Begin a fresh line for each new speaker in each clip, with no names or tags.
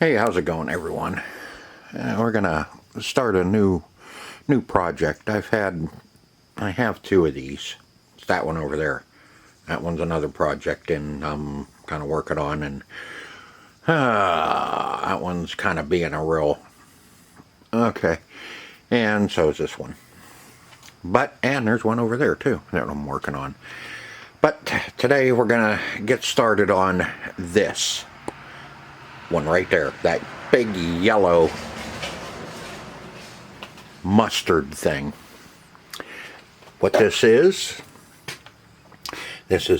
Hey, how's it going, everyone? We're gonna start a new project. I have two of these. It's that one over there. That one's another project, and I'm kind of working on, and that one's kind of being a real okay. And so is this one. And there's one over there too that I'm working on. But today we're gonna get started on this one right there, that big yellow mustard thing. What this is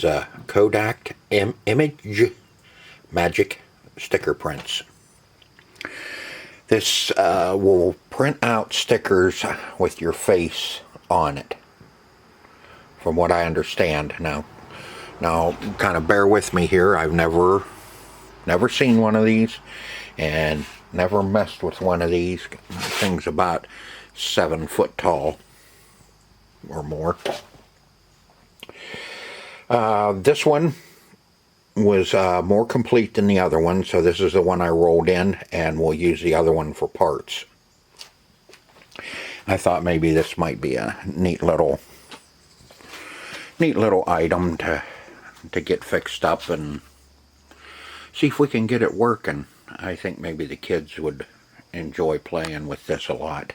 a Kodak image magic sticker prints. This will print out stickers with your face on it, from what I understand. Now kind of bear with me here. I've never seen one of these and never messed with one of these. The thing's about 7 foot tall or more. This one was more complete than the other one, so this is the one I rolled in, and we'll use the other one for parts. I thought maybe this might be a neat little item to get fixed up and see if we can get it working. I think maybe the kids would enjoy playing with this a lot.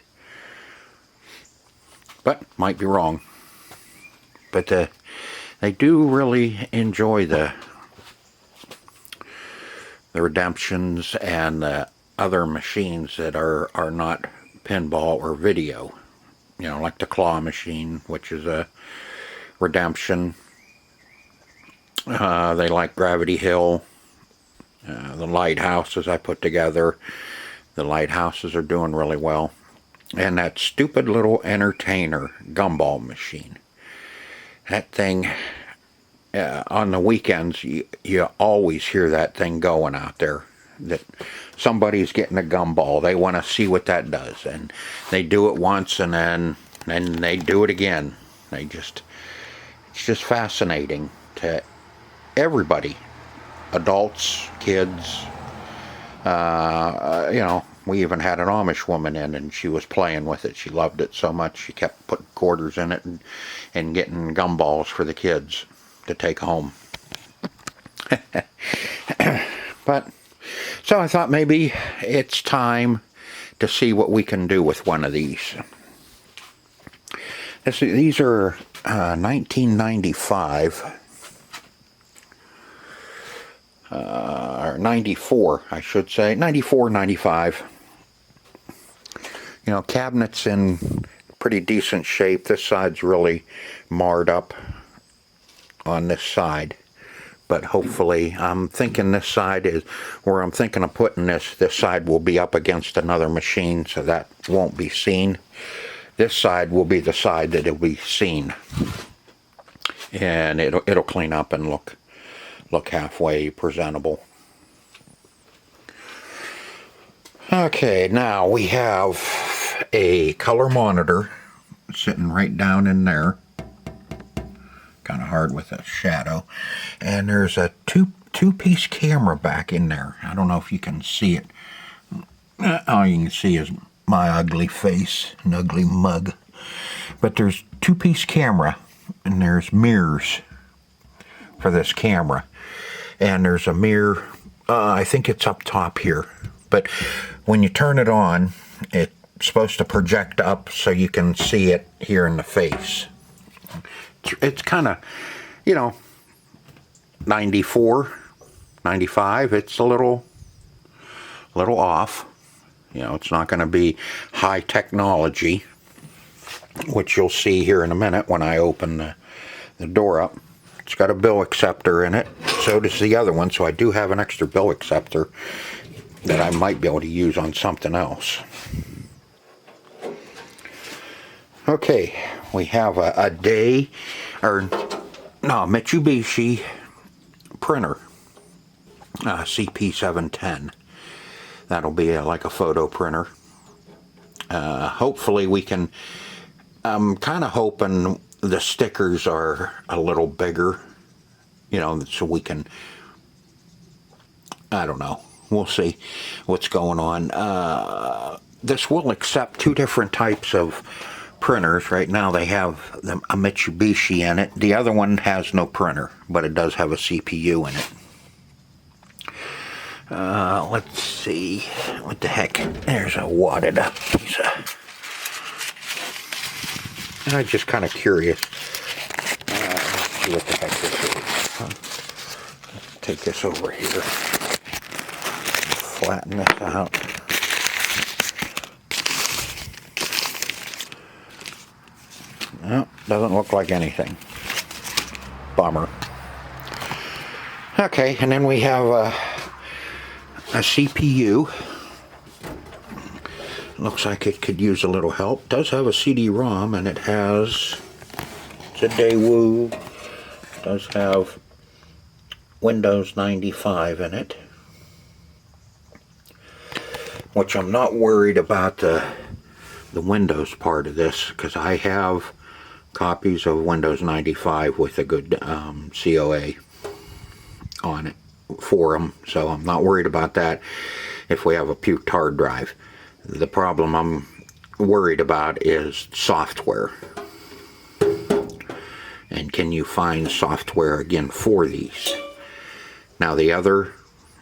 But might be wrong. But they do really enjoy the redemptions and the other machines that are not pinball or video. You know, like the claw machine, which is a redemption. They like Gravity Hill. The lighthouses I put together. The lighthouses are doing really well. And that stupid little entertainer gumball machine. That thing, on the weekends, you always hear that thing going out there. That somebody's getting a gumball. They want to see what that does. And they do it once and then they do it again. It's just fascinating to everybody. Adults, kids, you know, we even had an Amish woman in, and she was playing with it. She loved it so much she kept putting quarters in it and getting gumballs for the kids to take home. But so I thought maybe it's time to see what we can do with one of these. These are 1995. Or 94, I should say. 94, 95. You know, cabinet's in pretty decent shape. This side's really marred up on this side. But hopefully, I'm thinking this side is where I'm thinking of putting this. This side will be up against another machine, so that won't be seen. This side will be the side that will be seen. And it'll clean up and look halfway presentable. Okay, now we have a color monitor sitting right down in there. Kind of hard with a shadow. And there's a two-piece camera back in there. I don't know if you can see it. All you can see is my ugly face, an ugly mug. But there's two-piece camera, and there's mirrors for this camera. And there's a mirror, I think it's up top here. But when you turn it on, it's supposed to project up so you can see it here in the face. It's kind of, you know, 94, 95, it's a little off. You know, it's not going to be high technology, which you'll see here in a minute when I open the door up. It's got a bill acceptor in it. So does the other one. So I do have an extra bill acceptor that I might be able to use on something else. Okay, we have a Mitsubishi printer, CP710. That'll be like a photo printer. Hopefully we can. I'm kind of hoping the stickers are a little bigger, you know, so we can, I don't know, we'll see what's going on. This will accept two different types of printers. Right now they have a Mitsubishi in it. The other one has no printer, but it does have a CPU in it. Let's see, what the heck, there's a wadded up piece of, and I'm just kind of curious, let's see what the heck this is. Let's take this over here, flatten this out. No, doesn't look like anything. Bummer. Okay, and then we have a CPU. Looks like it could use a little help. Does have a CD-ROM, and it has, it's a Daewoo. Does have Windows 95 in it, which I'm not worried about the Windows part of this, because I have copies of Windows 95 with a good COA on it for them, so I'm not worried about that if we have a puked hard drive. The problem I'm worried about is software, and can you find software again for these. Now the other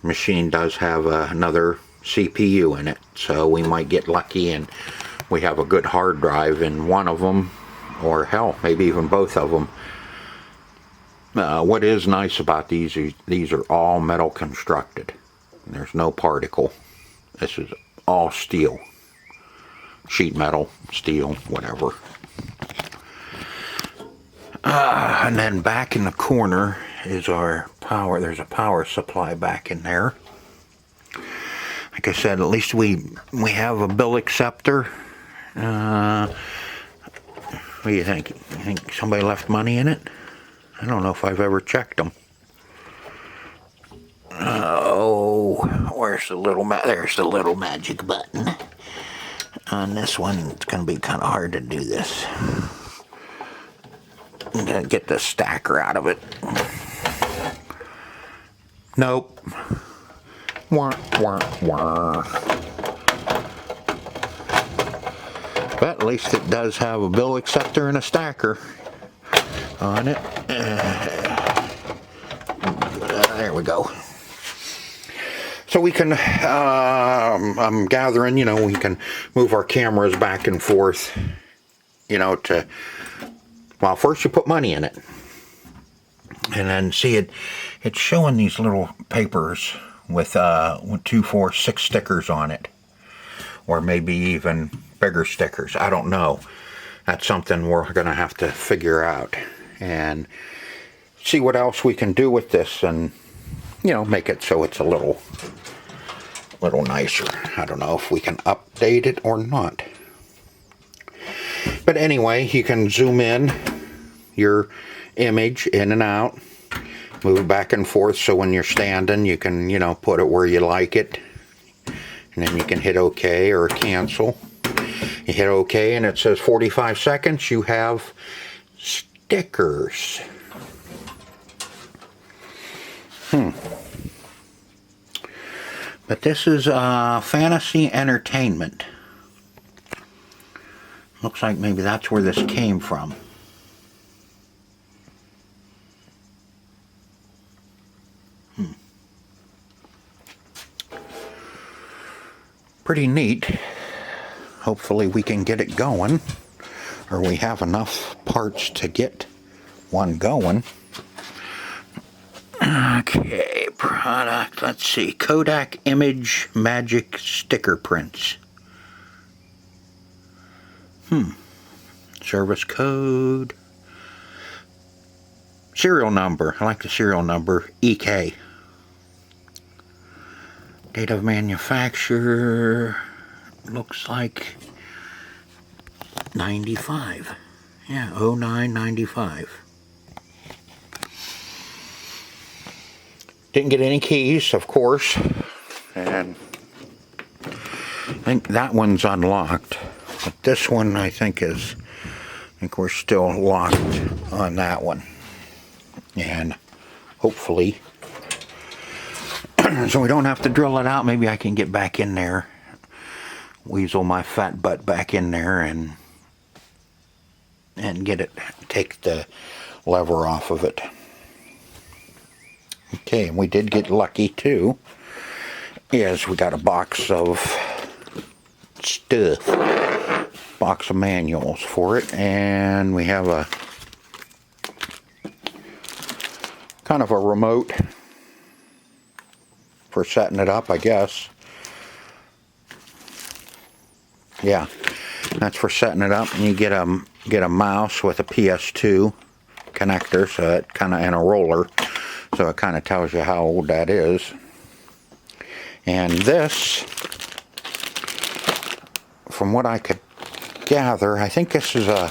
machine does have another CPU in it, so we might get lucky and we have a good hard drive in one of them, or hell, maybe even both of them. What is nice about these are all metal constructed. There's no particle. This is all steel. Sheet metal, steel, whatever. And then back in the corner is our power. There's a power supply back in there. Like I said, at least we have a bill acceptor. What do you think? You think somebody left money in it? I don't know if I've ever checked them. Oh, where's the little there's the little magic button. On this one, it's going to be kind of hard to do this. I'm going to get the stacker out of it. Nope. Wah, wah, wah. But at least it does have a bill acceptor and a stacker on it. There we go. So we can, I'm gathering, you know, we can move our cameras back and forth, you know, to, well, first you put money in it. And then see it's showing these little papers with 2, 4, 6 stickers on it. Or maybe even bigger stickers. I don't know. That's something we're going to have to figure out. And see what else we can do with this, and you know, make it so it's a little nicer. I don't know if we can update it or not. But anyway, you can zoom in your image in and out, move it back and forth, so when you're standing you can, you know, put it where you like it, and then you can hit OK or cancel. You hit OK and it says 45 seconds. You have stickers. But this is fantasy entertainment. Looks like maybe that's where this came from. Pretty neat. Hopefully we can get it going, or we have enough parts to get one going. Okay, product, let's see, Kodak Image Magic Sticker Prints. Service code. Serial number, I like the serial number, EK. Date of manufacture, looks like 95. Yeah, 0995. Didn't get any keys, of course, and I think that one's unlocked. But this one, I think we're still locked on that one. And hopefully So we don't have to drill it out. Maybe I can get back in there, weasel my fat butt back in there and get it, take the lever off of it. Okay, and we did get lucky too. Yes, we got a box of stuff, box of manuals for it, and we have a kind of a remote for setting it up, I guess. Yeah, that's for setting it up, and you get a mouse with a PS2 connector, so it kind of, and a roller, so it kind of tells you how old that is. And this, from what I could gather, I think this is a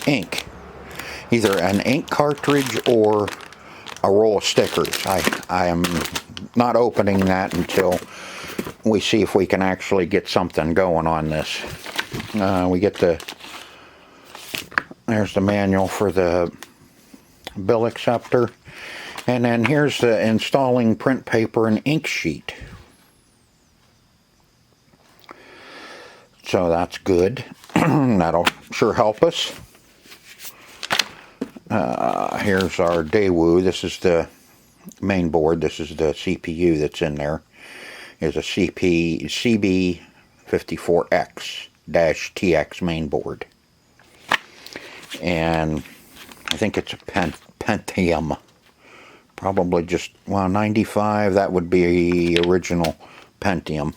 ink, either an ink cartridge or a roll of stickers. I am not opening that until we see if we can actually get something going on this. We get there's the manual for the bill acceptor, and then here's the installing print paper and ink sheet. So that's good. That'll sure help us. Here's our Daewoo. This is the main board. This is the CPU that's in there. Is a CB54X-TX main board. And I think it's a Pentium. Probably just, well, 95, that would be original Pentium.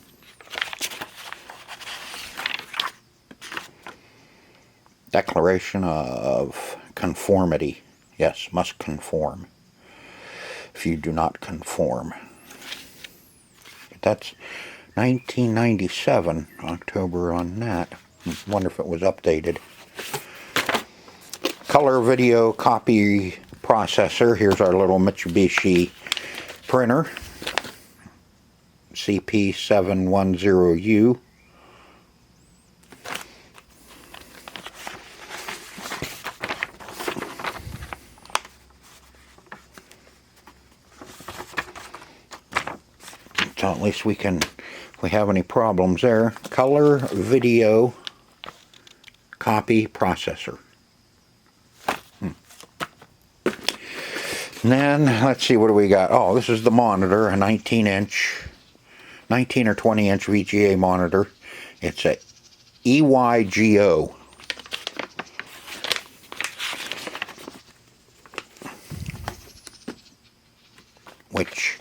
Declaration of conformity. Yes, must conform. If you do not conform. But that's 1997, October on that. Wonder if it was updated. Color video copy processor. Here's our little Mitsubishi printer. CP710U. So at least we can, if we have any problems there. Color video copy processor. And then, let's see, what do we got? Oh, this is the monitor, a 19 or 20 inch VGA monitor. It's a EYGO. Which,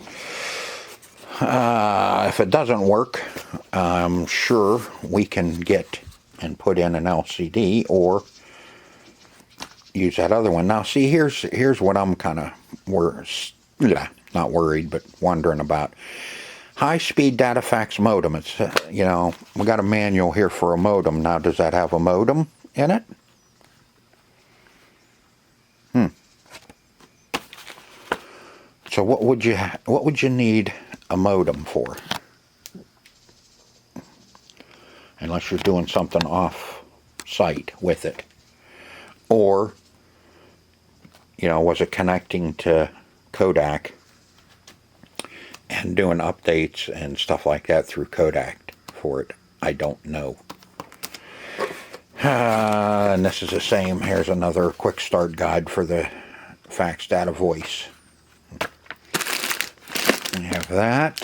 if it doesn't work, I'm sure we can get and put in an LCD or use that other one. Now, see, here's what I'm kind of not worried, but wondering about. High-speed data fax modem. It's, you know, we got a manual here for a modem. Now, does that have a modem in it? So what would you need a modem for? Unless you're doing something off-site with it. Or, you know, was it connecting to Kodak and doing updates and stuff like that through Kodak for it? I don't know. And this is the same. Here's another quick start guide for the fax data voice. We have that.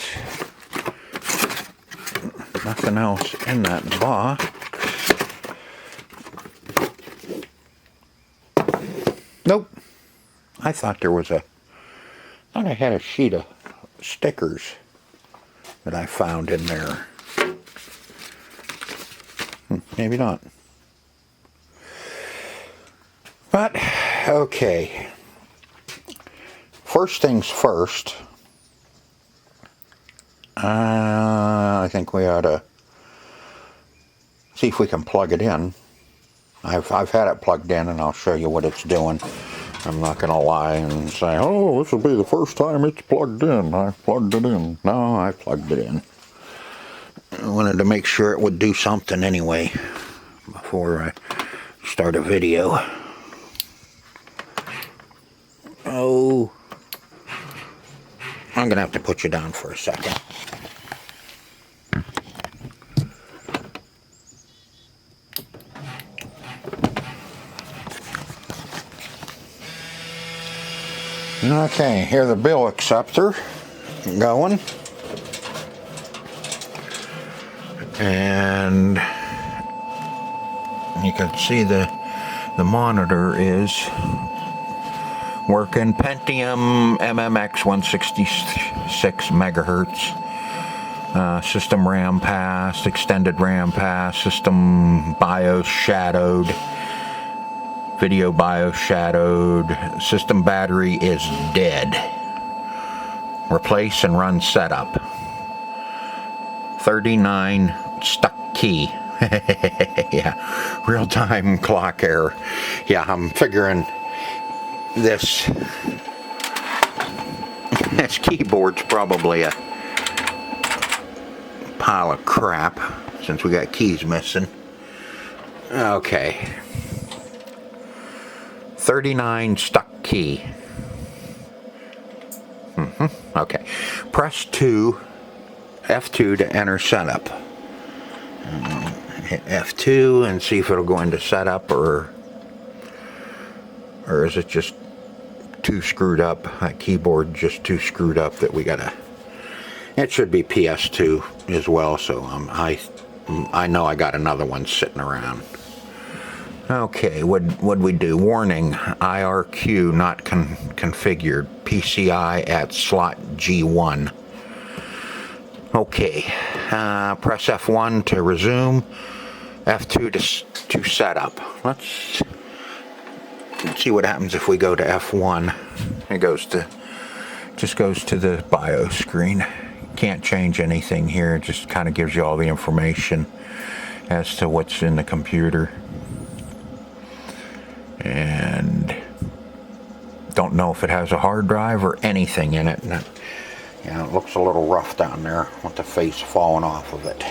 Nothing else in that box. Nope. I thought there was I thought I had a sheet of stickers that I found in there. Maybe not. But, okay. First things first. I think we ought to see if we can plug it in. I've had it plugged in, and I'll show you what it's doing. I'm not going to lie and say, oh, this will be the first time it's plugged in. I plugged it in. No, I plugged it in. I wanted to make sure it would do something anyway before I start a video. Oh. I'm gonna have to put you down for a second. Okay, here's the bill acceptor going. And you can see the monitor is working. Pentium MMX 166 megahertz. System RAM passed, extended RAM passed, system BIOS shadowed, video BIOS shadowed, system battery is dead. Replace and run setup. 39 stuck key. Yeah, real-time clock error. Yeah, I'm figuring this keyboard's probably a pile of crap since we got keys missing. Okay. 39 stuck key. Okay. Press F2 to enter setup. Hit F2 and see if it'll go into setup, or is it just too screwed up? That keyboard just too screwed up that we gotta. It should be PS2 as well, so I know I got another one sitting around. Okay, what'd we do? Warning, IRQ not configured. PCI at slot G1. Okay, press F1 to resume, F2 to set up. Let's see what happens if we go to F1. It just goes to the BIOS screen. Can't change anything here. It just kind of gives you all the information as to what's in the computer. And don't know if it has a hard drive or anything in it. And yeah, it looks a little rough down there with the face falling off of it.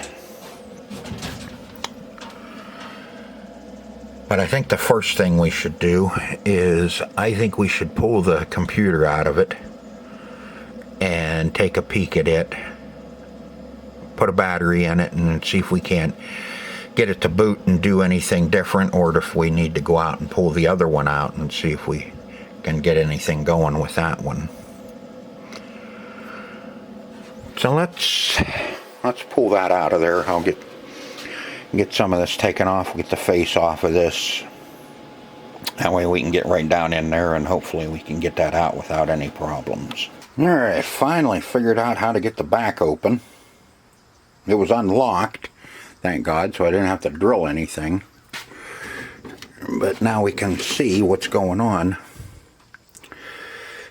But I think the first thing we should do is, I think we should pull the computer out of it and take a peek at it, put a battery in it, and see if we can't get it to boot and do anything different, or if we need to go out and pull the other one out and see if we can get anything going with that one. So let's pull that out of there. I'll get some of this taken off, get the face off of this. That way we can get right down in there, and hopefully we can get that out without any problems. Alright, finally figured out how to get the back open. It was unlocked, thank God, so I didn't have to drill anything. But now we can see what's going on.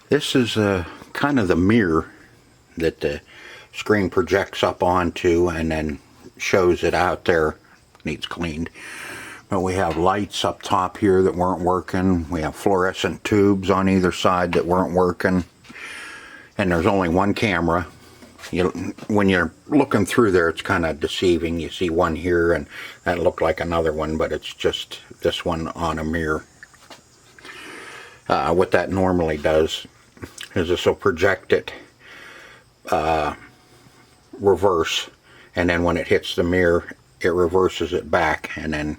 This is kind of the mirror that the screen projects up onto and then shows it out there. Needs cleaned. But we have lights up top here that weren't working. We have fluorescent tubes on either side that weren't working. And there's only one camera. When you're looking through there, it's kind of deceiving. You see one here and that looked like another one, but it's just this one on a mirror. What that normally does is this will project it reverse, and then when it hits the mirror, it reverses it back, and then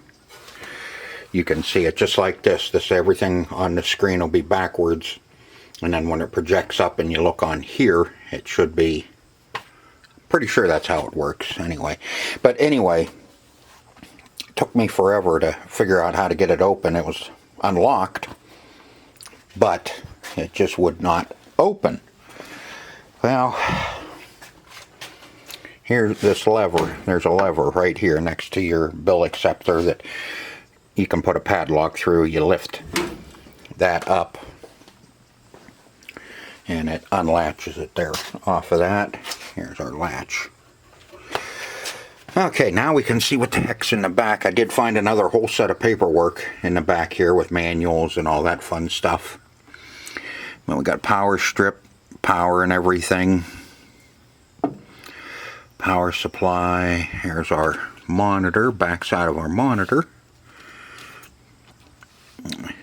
you can see it just like this. Everything on the screen will be backwards, and then when it projects up and you look on here, it should be, pretty sure that's how it works anyway. But anyway, it took me forever to figure out how to get it open. It was unlocked, but it just would not open. Well, here's this lever. There's a lever right here next to your bill acceptor that you can put a padlock through. You lift that up and it unlatches it there off of that. Here's our latch. Okay, now we can see what the heck's in the back. I did find another whole set of paperwork in the back here with manuals and all that fun stuff. Well, we got power strip, power and everything. Power supply. Here's our monitor, backside of our monitor.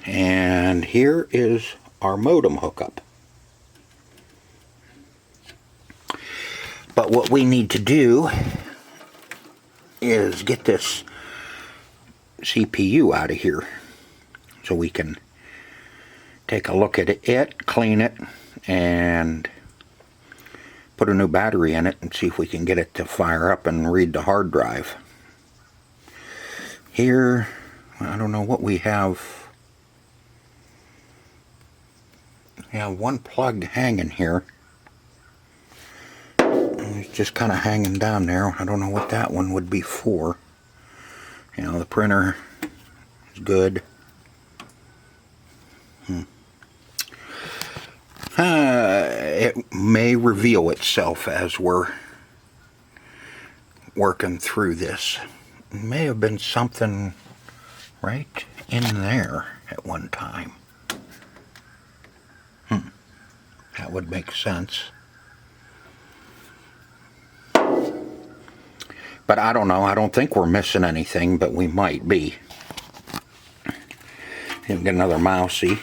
And here is our modem hookup. But what we need to do is get this CPU out of here so we can take a look at it, clean it, and put a new battery in it and see if we can get it to fire up and read the hard drive. Here, I don't know what we have. We have one plug hanging here. It's just kind of hanging down there. I don't know what that one would be for. You know, the printer is good. It may reveal itself as we're working through this. It may have been something right in there at one time. That would make sense. But I don't know. I don't think we're missing anything, but we might be. Get another mousey.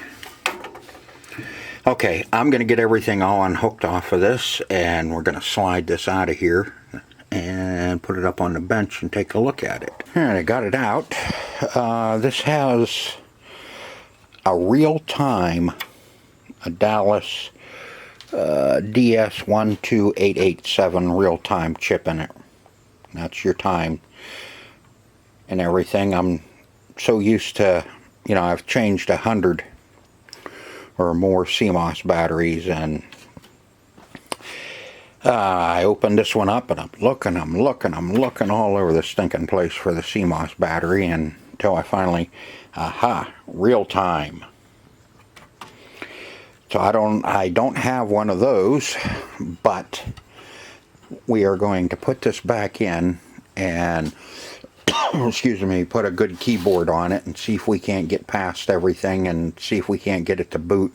Okay, I'm going to get everything all unhooked off of this, and we're going to slide this out of here and put it up on the bench and take a look at it. And I got it out. This has a real-time, a Dallas DS12887 real-time chip in it. That's your time and everything. I'm so used to, you know, I've changed 100 or more CMOS batteries, and I opened this one up and I'm looking all over the stinking place for the CMOS battery until I finally, aha, real time. So I don't have one of those, but we are going to put this back in and excuse me, put a good keyboard on it and see if we can't get past everything and see if we can't get it to boot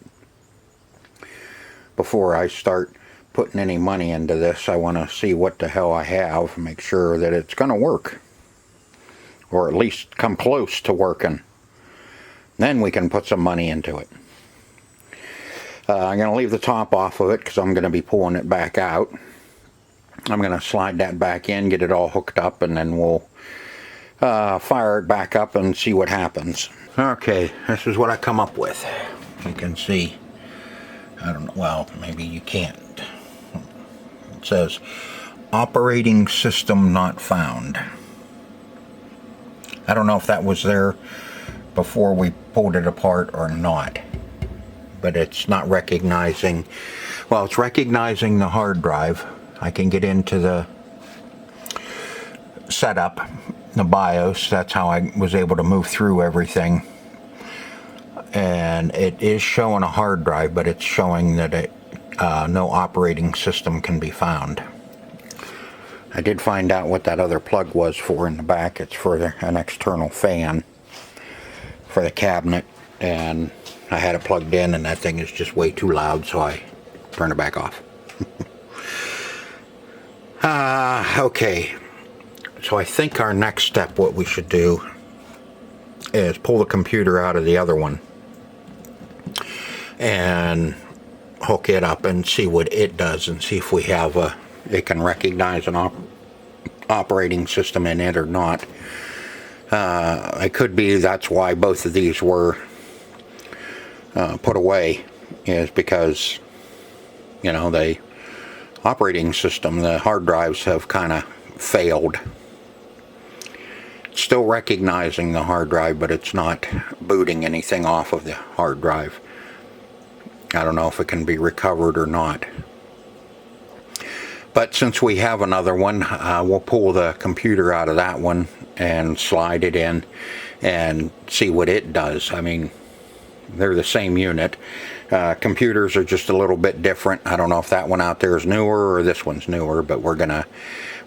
before I start putting any money into this. I want to see what the hell I have, make sure that it's going to work, or at least come close to working. Then we can put some money into it. I'm going to leave the top off of it because I'm going to be pulling it back out. I'm going to slide that back in, get it all hooked up, and then we'll fire it back up and see what happens. Okay, this is what I come up with. You can see, I don't know, well, maybe you can't. It says, operating system not found. I don't know if that was there before we pulled it apart or not, but it's not recognizing, well, it's recognizing the hard drive. I can get into the setup, the BIOS. That's how I was able to move through everything. And it is showing a hard drive, but it's showing that no operating system can be found. I did find out what that other plug was for in the back. It's for an external fan for the cabinet, and I had it plugged in, and that thing is just way too loud, so I turned it back off. Okay, so I think our next step, what we should do is pull the computer out of the other one and hook it up and see what it does, and see if we have it can recognize an operating system in it or not. It could be that's why both of these were put away, is because, you know, the operating system, the hard drives have kind of failed. It's still recognizing the hard drive, but it's not booting anything off of the hard drive. I don't know if it can be recovered or not. But since we have another one, we'll pull the computer out of that one and slide it in and see what it does. I mean, they're the same unit. Computers are just a little bit different. I don't know if that one out there is newer or this one's newer, but we're gonna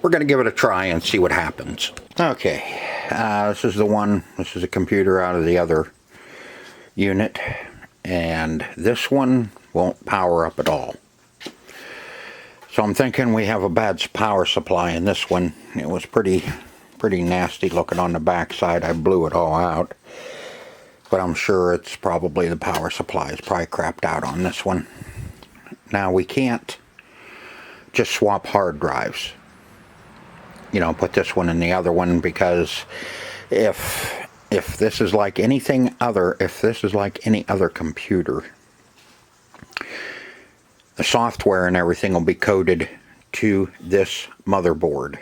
give it a try and see what happens. Okay, this is the one. This is a computer out of the other unit, and this one won't power up at all. So I'm thinking we have a bad power supply in this one. It was pretty nasty looking on the back side. I blew it all out. But I'm sure it's probably the power supply is probably crapped out on this one. Now we can't just swap hard drives. You know, put this one in the other one, because if this is like anything other, if this is like any other computer, the software and everything will be coded to this motherboard.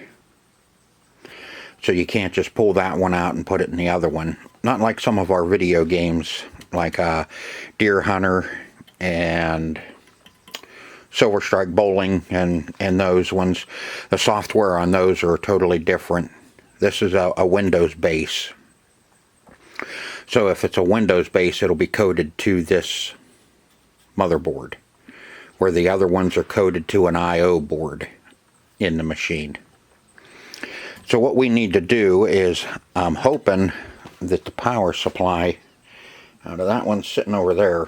So you can't just pull that one out and put it in the other one. Not like some of our video games, like Deer Hunter and Silver Strike Bowling and those ones. The software on those are totally different. This is a Windows base. So if it's a Windows base, it'll be coded to this motherboard, where the other ones are coded to an I/O board in the machine. So what we need to do is, I'm hoping that the power supply out of that one sitting over there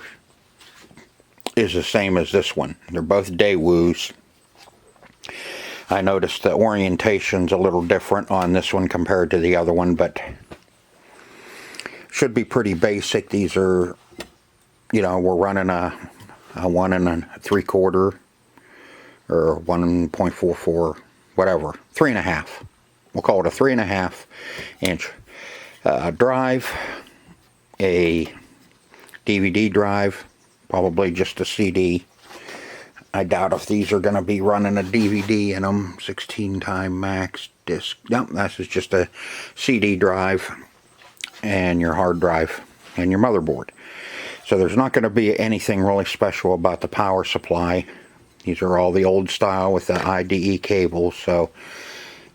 is the same as this one. They're both Daewoo's. I noticed the orientation's a little different on this one compared to the other one, but should be pretty basic. These are, you know, we're running a 1 3/4 or 1.44, whatever, 3.5. We'll call it a 3.5 inch drive, a DVD drive, probably just a CD. I doubt if these are going to be running a DVD in them. 16 time max disc. Nope, this is just a CD drive and your hard drive and your motherboard. So there's not going to be anything really special about the power supply. These are all the old style with the IDE cables, so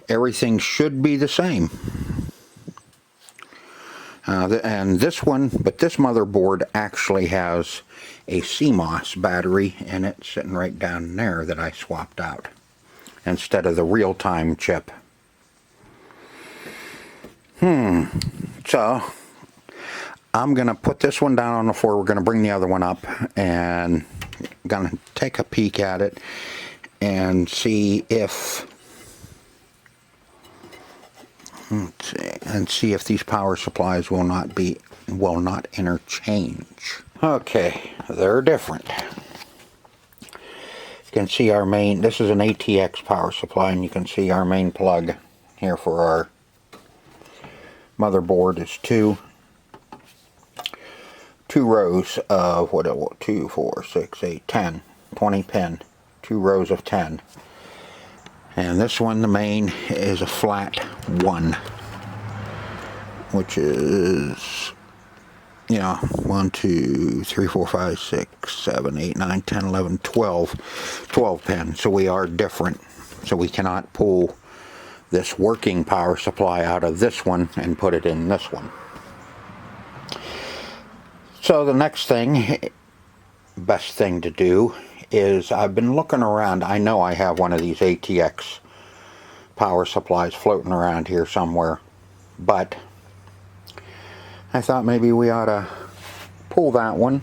everything should be the same. And this one, but this motherboard actually has a CMOS battery in it, sitting right down there, that I swapped out instead of the real-time chip. So I'm gonna put this one down on the floor. We're gonna bring the other one up and gonna take a peek at it and see if these power supplies will not interchange. Okay, they're different. You can see our main, this is an ATX power supply, and you can see our main plug here for our motherboard is two rows of 2, 4, 6, 8, 10, 20 pin, 2 rows of 10. And this one, the main, is a flat 1, which is, you know, 1, 2, 3, 4, 5, 6, 7, 8, 9, 10, 11, 12 pin. So we are different. So we cannot pull this working power supply out of this one and put it in this one. So the next thing, best thing to do, is I've been looking around. I know I have one of these ATX power supplies floating around here somewhere, but I thought maybe we ought to pull that one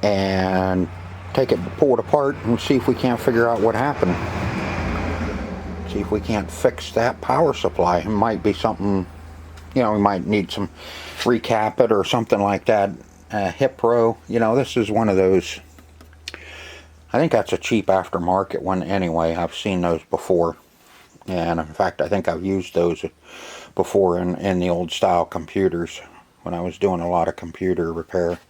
and pull it apart and see if we can't figure out what happened. See if we can't fix that power supply. It might be something, you know, we might need some recap it or something like that. Hipro, you know, this is one of those. I think that's a cheap aftermarket one anyway. I've seen those before, and in fact I think I've used those before in the old style computers when I was doing a lot of computer repair.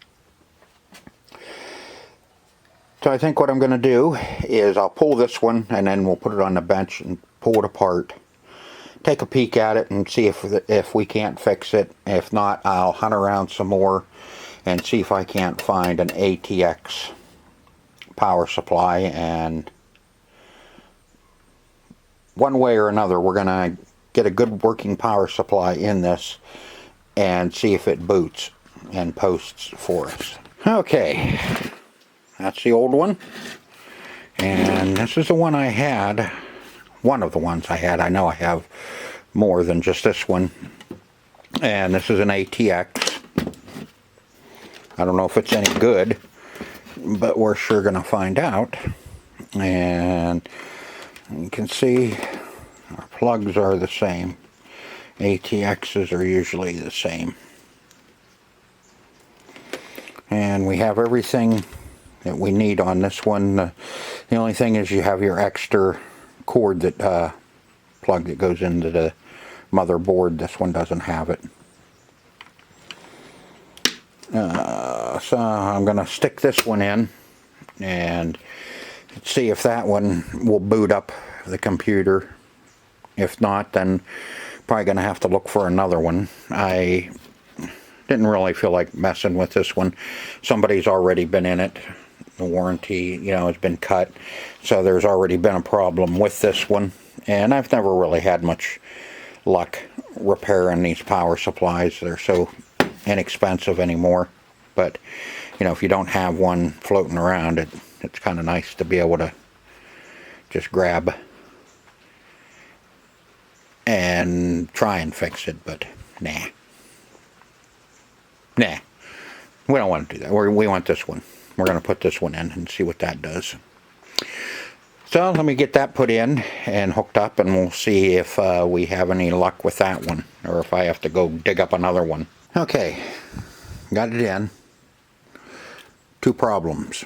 So I think what I'm going to do is I'll pull this one and then we'll put it on the bench and pull it apart, take a peek at it and see if we can't fix it. If not, I'll hunt around some more and see if I can't find an ATX power supply, and one way or another we're gonna get a good working power supply in this and see if it boots and posts for us. Okay, that's the old one, and this is the one I had, one of the ones I had. I know I have more than just this one, and this is an ATX. I don't know if it's any good, but we're sure gonna find out. And you can see our plugs are the same. ATXs are usually the same. And we have everything that we need on this one. The only thing is you have your extra cord that plug that goes into the motherboard. This one doesn't have it. So I'm going to stick this one in and see if that one will boot up the computer. If not, then probably going to have to look for another one. I didn't really feel like messing with this one. Somebody's already been in it. The warranty, you know, has been cut. So there's already been a problem with this one. And I've never really had much luck repairing these power supplies. They're so inexpensive anymore. But, you know, if you don't have one floating around, it's kind of nice to be able to just grab and try and fix it. But, nah. Nah. We don't want to do that. We want this one. We're going to put this one in and see what that does. So let me get that put in and hooked up, and we'll see if we have any luck with that one, or if I have to go dig up another one. Okay, got it in. Two problems.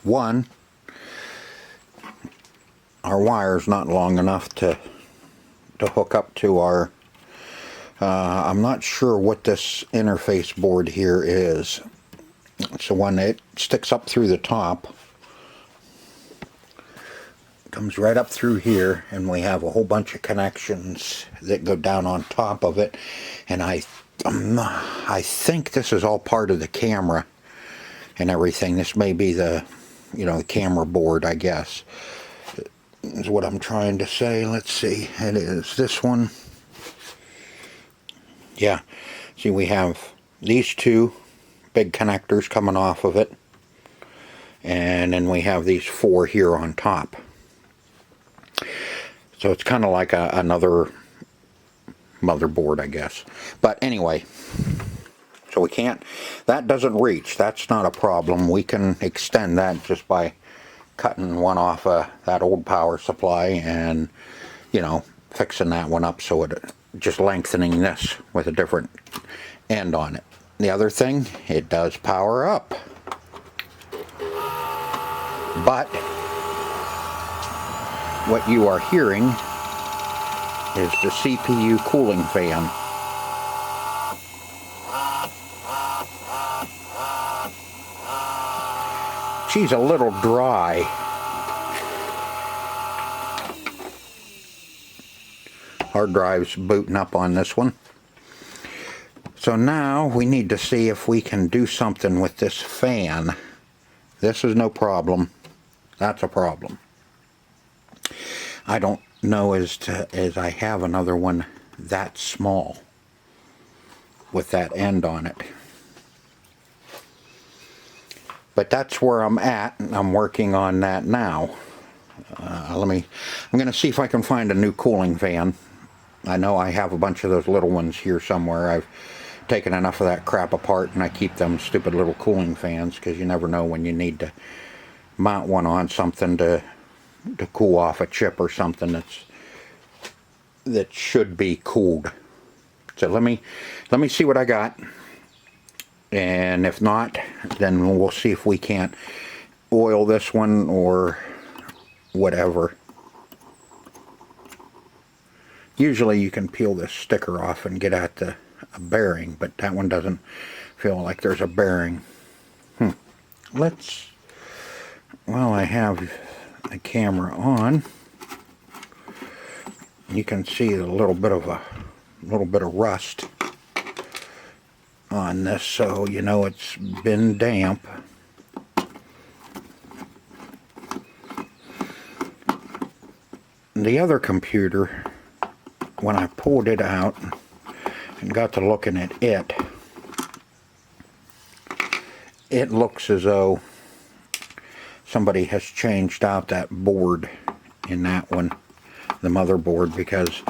One, our wire's not long enough to hook up to our I'm not sure what this interface board here is. It's the one that sticks up through the top. Comes right up through here, and we have a whole bunch of connections that go down on top of it. And I think this is all part of the camera and everything. This may be the, you know, the camera board, I guess, is what I'm trying to say. Let's see. It is this one. Yeah. See, we have these two big connectors coming off of it. And then we have these four here on top. So it's kind of like another motherboard, I guess. But anyway, so we can't, that doesn't reach. That's not a problem. We can extend that just by cutting one off that old power supply and, you know, fixing that one up so it just lengthening this with a different end on it. The other thing, it does power up. But what you are hearing is the CPU cooling fan. She's a little dry. Hard drive's booting up on this one. So now we need to see if we can do something with this fan. This is no problem. That's a problem. I don't know as I have another one that small with that end on it. But that's where I'm at, and I'm working on that now. I'm going to see if I can find a new cooling fan. I know I have a bunch of those little ones here somewhere. I've taken enough of that crap apart, and I keep them stupid little cooling fans, because you never know when you need to mount one on something to cool off a chip or something that should be cooled. So let me see what I got, and if not, then we'll see if we can't oil this one or whatever. Usually you can peel this sticker off and get at a bearing, but that one doesn't feel like there's a bearing. While I have the camera on, you can see a little bit of rust on this, so you know it's been damp. The other computer, when I pulled it out and got to looking at it, it looks as though somebody has changed out that board in that one, the motherboard, because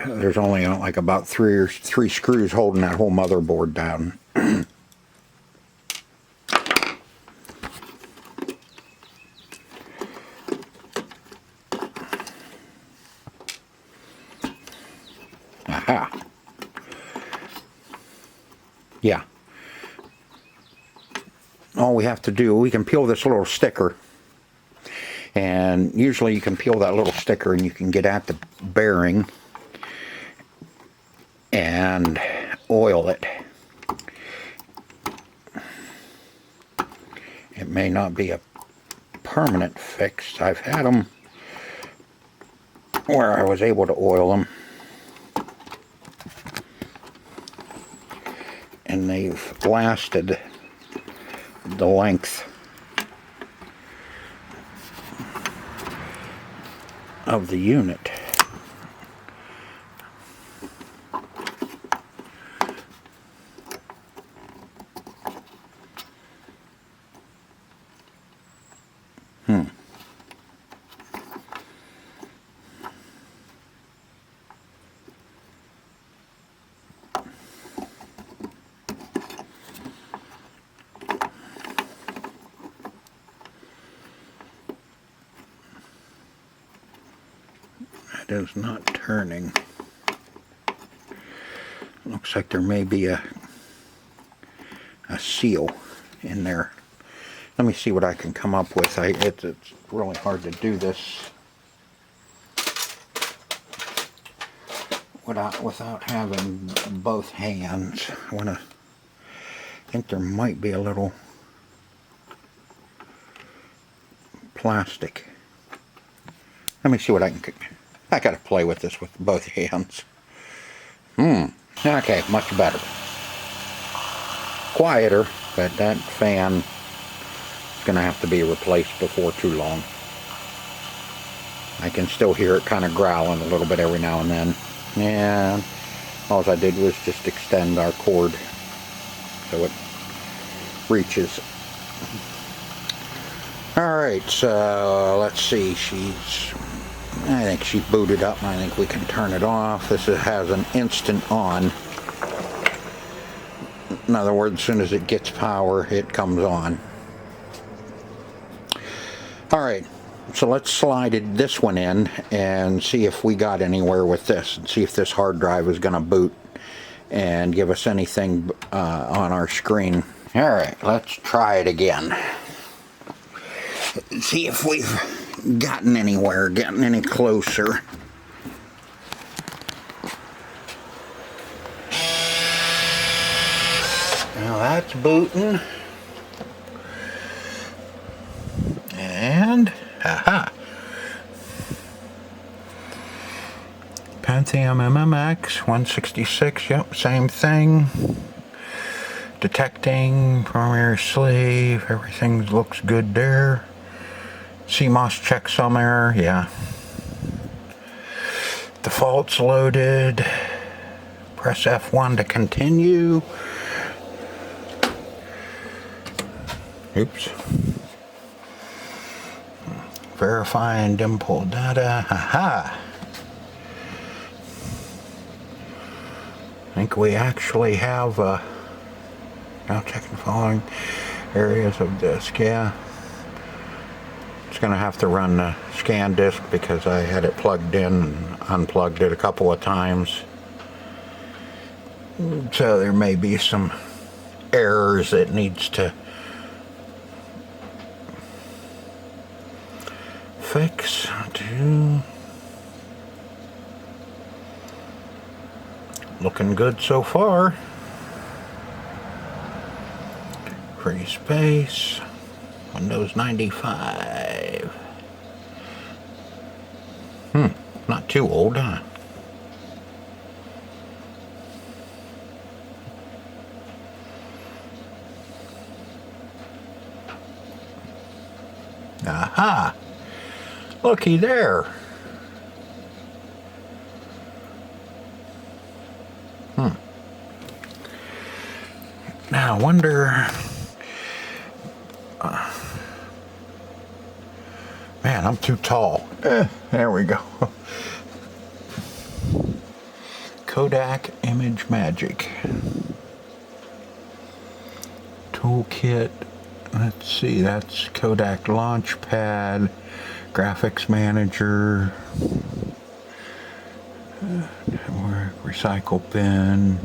there's only like about three screws holding that whole motherboard down. Aha. Yeah. all we have to do, we can peel this little sticker, and usually you can peel that little sticker and you can get at the bearing and oil it. It may not be a permanent fix. I've had them where I was able to oil them, and they've lasted the length of the unit. It is not turning. Looks like there may be a seal in there. Let me see what I can come up with. It's really hard to do this without having both hands. I think there might be a little plastic. Let me see what I gotta play with this with both hands. Okay, much better. Quieter, but that fan is gonna have to be replaced before too long. I can still hear it kind of growling a little bit every now and then. And all I did was just extend our cord so it reaches. Alright, so let's see, I think she's booted up, and I think we can turn it off. This has an instant on. In other words, as soon as it gets power, it comes on. Alright, so let's slide this one in and see if we got anywhere with this, and see if this hard drive is going to boot and give us anything on our screen. Alright, let's try it again. See if we've gotten anywhere, gotten any closer. Now that's booting. And, aha. Pentium MMX 166, yep, same thing. Detecting, primary sleeve, everything looks good there. CMOS checksum error, yeah. Defaults loaded. Press F1 to continue. Oops. Verifying dim pull data. Aha! I think we actually have now checking the following areas of disk, yeah. It's going to have to run the scan disk because I had it plugged in and unplugged it a couple of times. So there may be some errors it needs to fix. Looking good so far. Free space. Windows 95. Not too old, huh? Aha! Looky there. Now, I wonder... man, I'm too tall. There we go. Kodak Image Magic. Toolkit. Let's see, that's Kodak Launchpad. Graphics Manager. Recycle bin.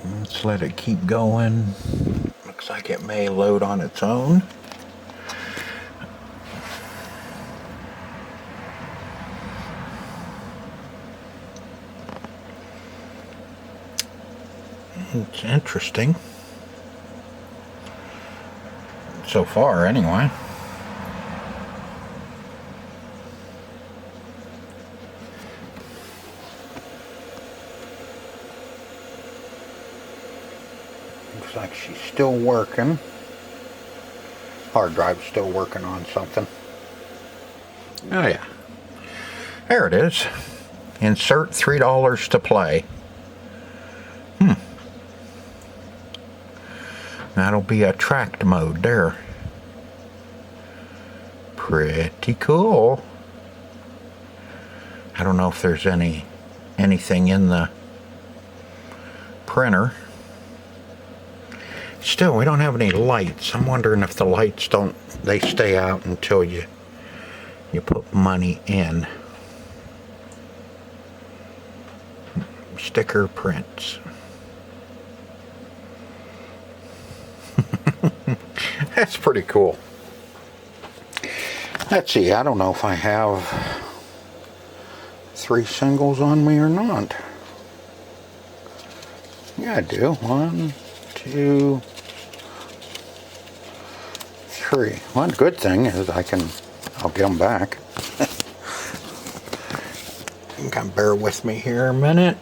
Let's let it keep going. Looks like it may load on its own. It's interesting. So far, anyway. Looks like she's still working. Hard drive's still working on something. Oh yeah. There it is. Insert $3 to play. That'll be a tracked mode there. Pretty cool. I don't know if there's anything in the printer. Still, we don't have any lights. I'm wondering if the lights they stay out until you put money in. Sticker prints. That's pretty cool. Let's see, I don't know if I have 3 singles on me or not. Yeah, I do. 1, 2, 3. One good thing is I'll get them back. You can bear with me here a minute.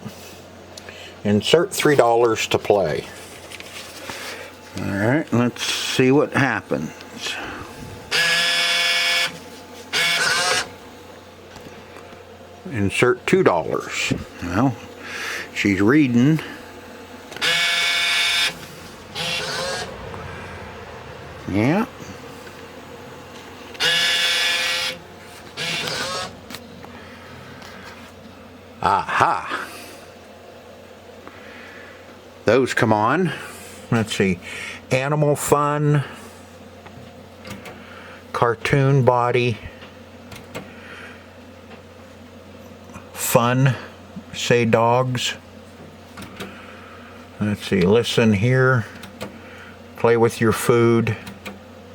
Insert $3 to play. Alright, let's see what happens. Insert $2. Well, she's reading. Yeah. Aha. Those come on. Let's see. Animal Fun. Cartoon Body. Fun. Say Dogs. Let's see. Listen Here. Play with Your Food.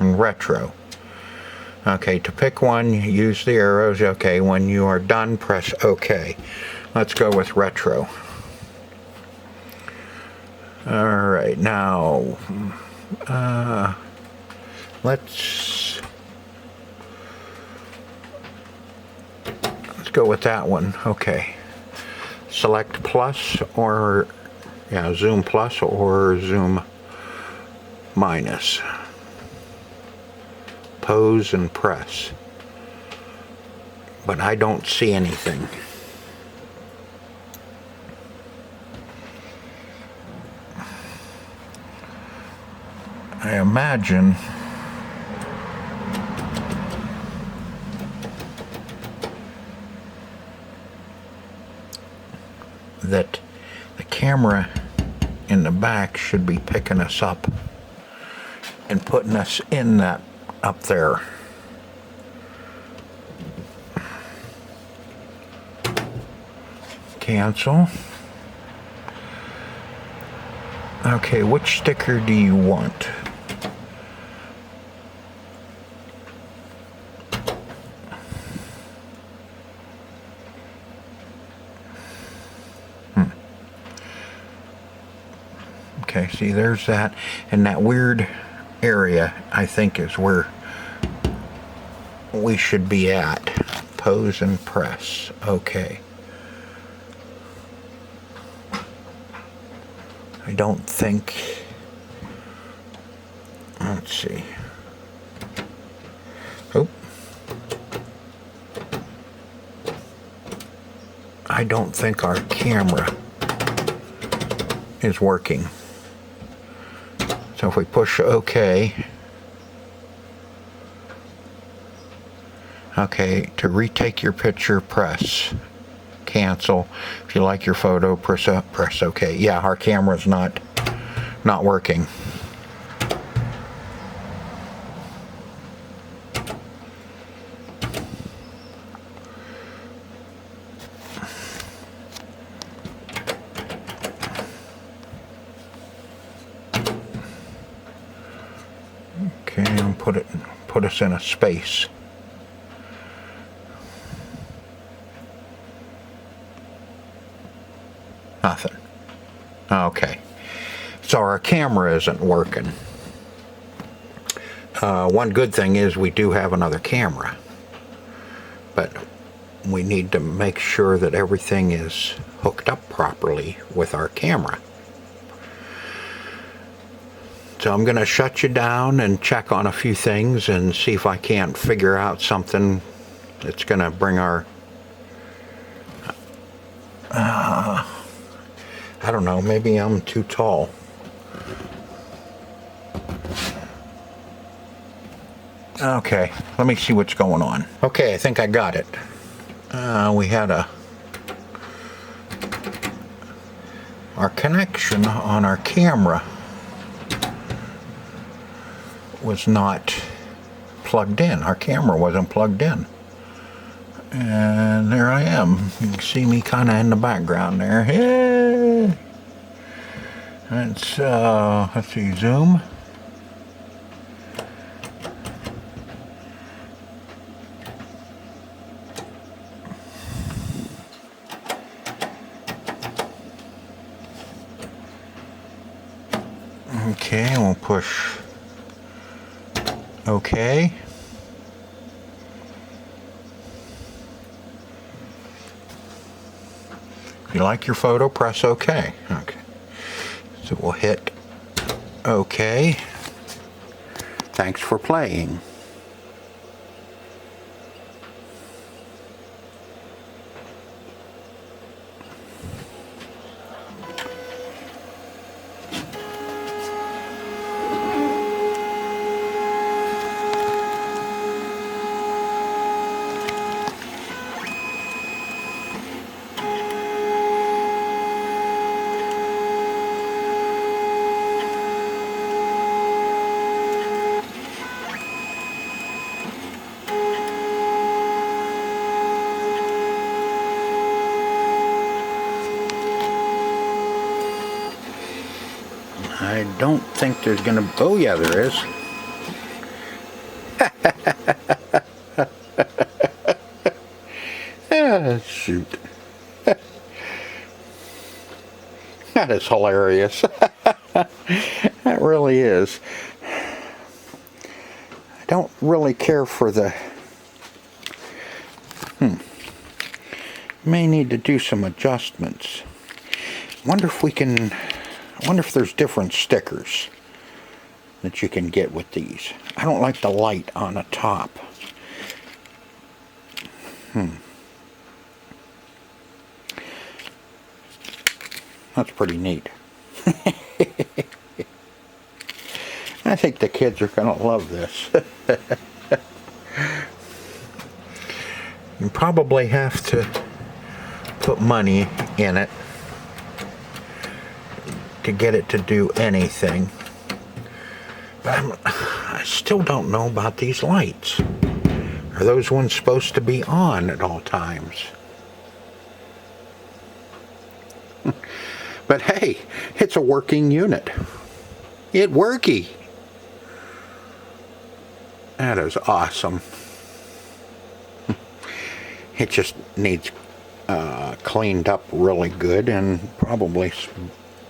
And Retro. Okay, to pick one, use the arrows. Okay, when you are done, press OK. Let's go with Retro. Alright, now let's go with that one. Okay. Select plus or zoom plus or zoom minus. Pose and press. But I don't see anything. I imagine that the camera in the back should be picking us up and putting us in that up there. Cancel. Okay, which sticker do you want? Okay, see, there's that, and that weird area, I think, is where we should be at. Pose and press. Okay. I don't think... Let's see. Oh. I don't think our camera is working. So if we push OK, to retake your picture, press cancel. If you like your photo, press OK. Yeah, our camera's not working. Okay, and put us in a space. Nothing. Okay. So our camera isn't working. One good thing is we do have another camera, but we need to make sure that everything is hooked up properly with our camera. So I'm going to shut you down and check on a few things and see if I can't figure out something that's going to bring our I don't know, maybe I'm too tall. Okay, let me see what's going on. Okay, I think I got it. We had our connection on our camera was not plugged in. Our camera wasn't plugged in. And there I am. You can see me kind of in the background there. Yeah. Let's see, zoom. Okay, we'll push OK. If you like your photo, press OK. Okay. So we'll hit OK. Thanks for playing. I don't think there's gonna, oh yeah, there is. Ah, shoot. That is hilarious. That really is. I don't really care for the, may need to do some adjustments. Wonder if we can, I wonder if there's different stickers that you can get with these. I don't like the light on the top. That's pretty neat. I think the kids are going to love this. You probably have to put money in it to get it to do anything. But I still don't know about these lights. Are those ones supposed to be on at all times? But hey, it's a working unit. It worky. That is awesome. It just needs cleaned up really good and probably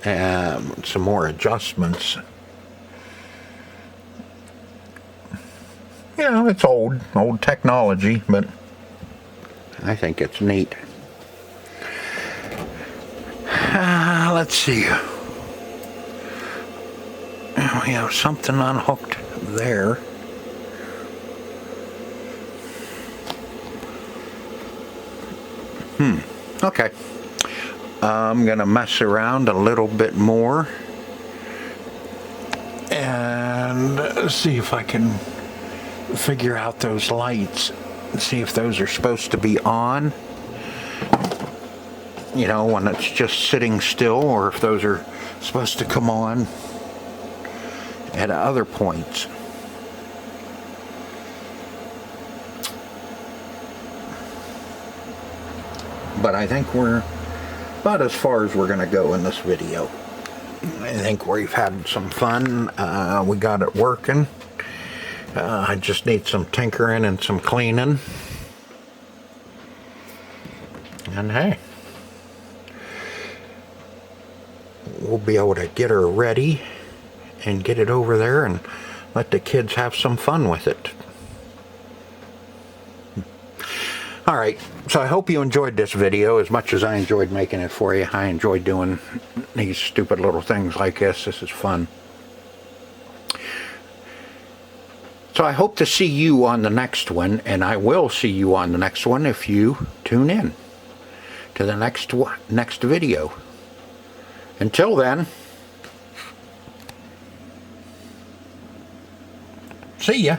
some more adjustments. You know, it's old technology, but I think it's neat. Let's see. We have something unhooked there. Okay. I'm gonna mess around a little bit more and see if I can figure out those lights and see if those are supposed to be on, you know, when it's just sitting still, or if those are supposed to come on at other points. But I think we're about as far as we're going to go in this video. I think we've had some fun. We got it working. I just need some tinkering and some cleaning. And hey, we'll be able to get her ready and get it over there and let the kids have some fun with it. Alright, so I hope you enjoyed this video as much as I enjoyed making it for you. I enjoyed doing these stupid little things like this. This is fun. So I hope to see you on the next one, and I will see you on the next one if you tune in to the next video. Until then, see ya.